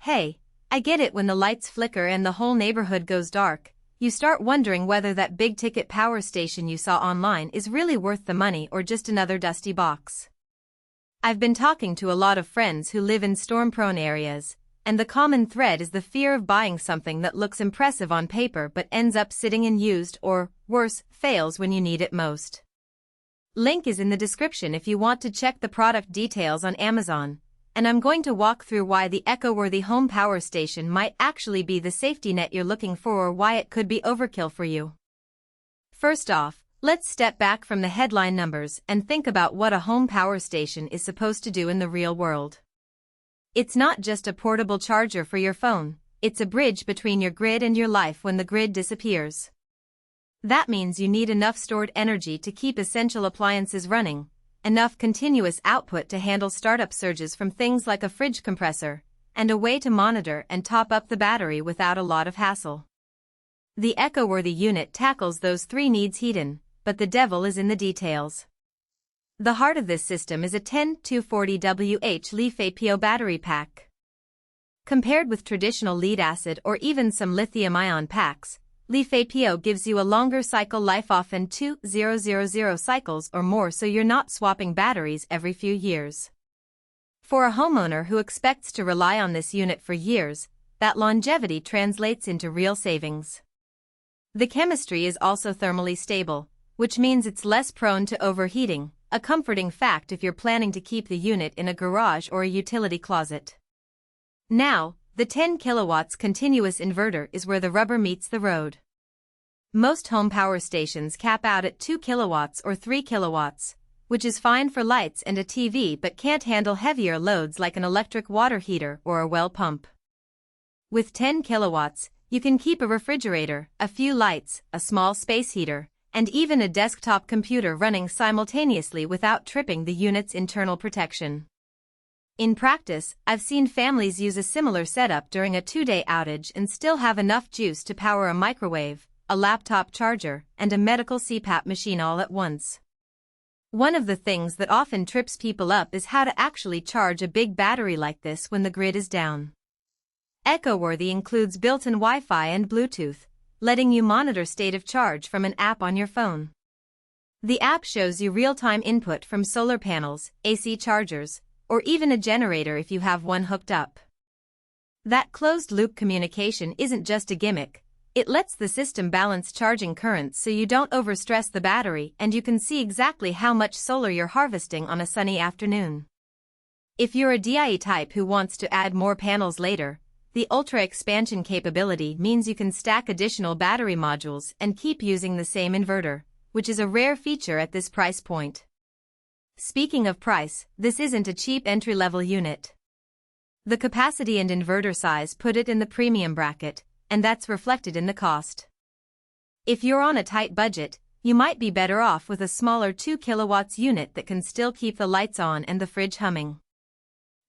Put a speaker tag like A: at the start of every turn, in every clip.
A: Hey, I get it when the lights flicker and the whole neighborhood goes dark. You start wondering whether that big-ticket power station you saw online is really worth the money or just another dusty box. I've been talking to a lot of friends who live in storm-prone areas, and the common thread is the fear of buying something that looks impressive on paper but ends up sitting unused or, worse, fails when you need it most. Link is in the description if you want to check the product details on Amazon, and I'm going to walk through why the eco-worthy home power station might actually be the safety net you're looking for or why it could be overkill for you. First off, let's step back from the headline numbers and think about what a home power station is supposed to do in the real world. It's not just a portable charger for your phone, it's a bridge between your grid and your life when the grid disappears. That means you need enough stored energy to keep essential appliances running, enough continuous output to handle startup surges from things like a fridge compressor, and a way to monitor and top up the battery without a lot of hassle. The eco-worthy unit tackles those three needs head-on, but the devil is in the details. The heart of this system is a 10-240 Li-FePO battery pack. Compared with traditional lead-acid or even some lithium-ion packs, Li-FePO gives you a longer cycle life, often 2000 cycles or more, so you're not swapping batteries every few years. For a homeowner who expects to rely on this unit for years, that longevity translates into real savings. The chemistry is also thermally stable, which means it's less prone to overheating, a comforting fact if you're planning to keep the unit in a garage or a utility closet. Now, the 10 kilowatts continuous inverter is where the rubber meets the road. Most home power stations cap out at 2 kilowatts or 3 kilowatts, which is fine for lights and a TV but can't handle heavier loads like an electric water heater or a well pump. With 10 kilowatts, you can keep a refrigerator, a few lights, a small space heater, and even a desktop computer running simultaneously without tripping the unit's internal protection. In practice, I've seen families use a similar setup during a 2-day outage and still have enough juice to power a microwave, a laptop charger, and a medical CPAP machine all at once. One of the things that often trips people up is how to actually charge a big battery like this when the grid is down. eco-worthy includes built-in Wi-Fi and Bluetooth, letting you monitor state of charge from an app on your phone. The app shows you real-time input from solar panels, AC chargers, or even a generator if you have one hooked up. That closed-loop communication isn't just a gimmick, it lets the system balance charging currents so you don't overstress the battery and you can see exactly how much solar you're harvesting on a sunny afternoon. If you're a DIE type who wants to add more panels later, the Ultra expansion capability means you can stack additional battery modules and keep using the same inverter, which is a rare feature at this price point. Speaking of price, this isn't a cheap entry-level unit. The capacity and inverter size put it in the premium bracket, and that's reflected in the cost. If you're on a tight budget, you might be better off with a smaller 2 kilowatts unit that can still keep the lights on and the fridge humming.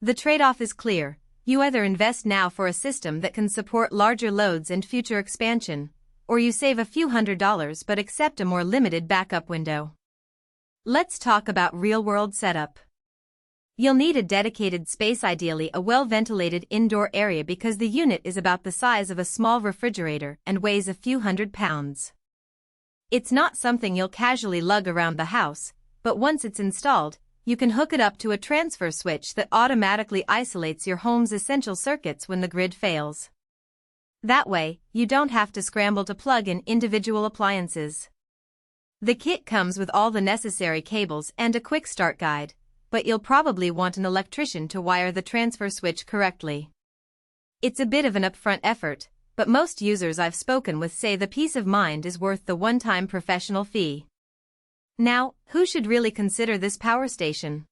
A: The trade-off is clear. You either invest now for a system that can support larger loads and future expansion, or you save a few $100s but accept a more limited backup window. Let's talk about real-world setup. You'll need a dedicated space, ideally a well-ventilated indoor area, because the unit is about the size of a small refrigerator and weighs a few £100s. It's not something you'll casually lug around the house, but once it's installed, you can hook it up to a transfer switch that automatically isolates your home's essential circuits when the grid fails. That way, you don't have to scramble to plug in individual appliances. The kit comes with all the necessary cables and a quick start guide, but you'll probably want an electrician to wire the transfer switch correctly. It's a bit of an upfront effort, but most users I've spoken with say the peace of mind is worth the one-time professional fee. Now, who should really consider this power station?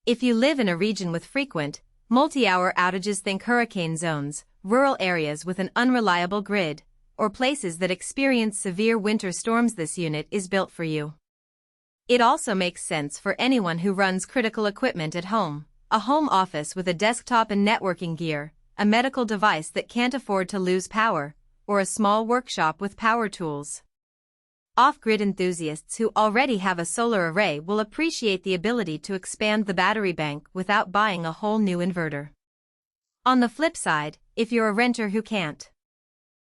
A: If you live in a region with frequent, multi-hour outages, think hurricane zones, rural areas with an unreliable grid, or places that experience severe winter storms, this unit is built for you. It also makes sense for anyone who runs critical equipment at home, a home office with a desktop and networking gear, a medical device that can't afford to lose power, or a small workshop with power tools. Off-grid enthusiasts who already have a solar array will appreciate the ability to expand the battery bank without buying a whole new inverter. On the flip side, if you're a renter who can't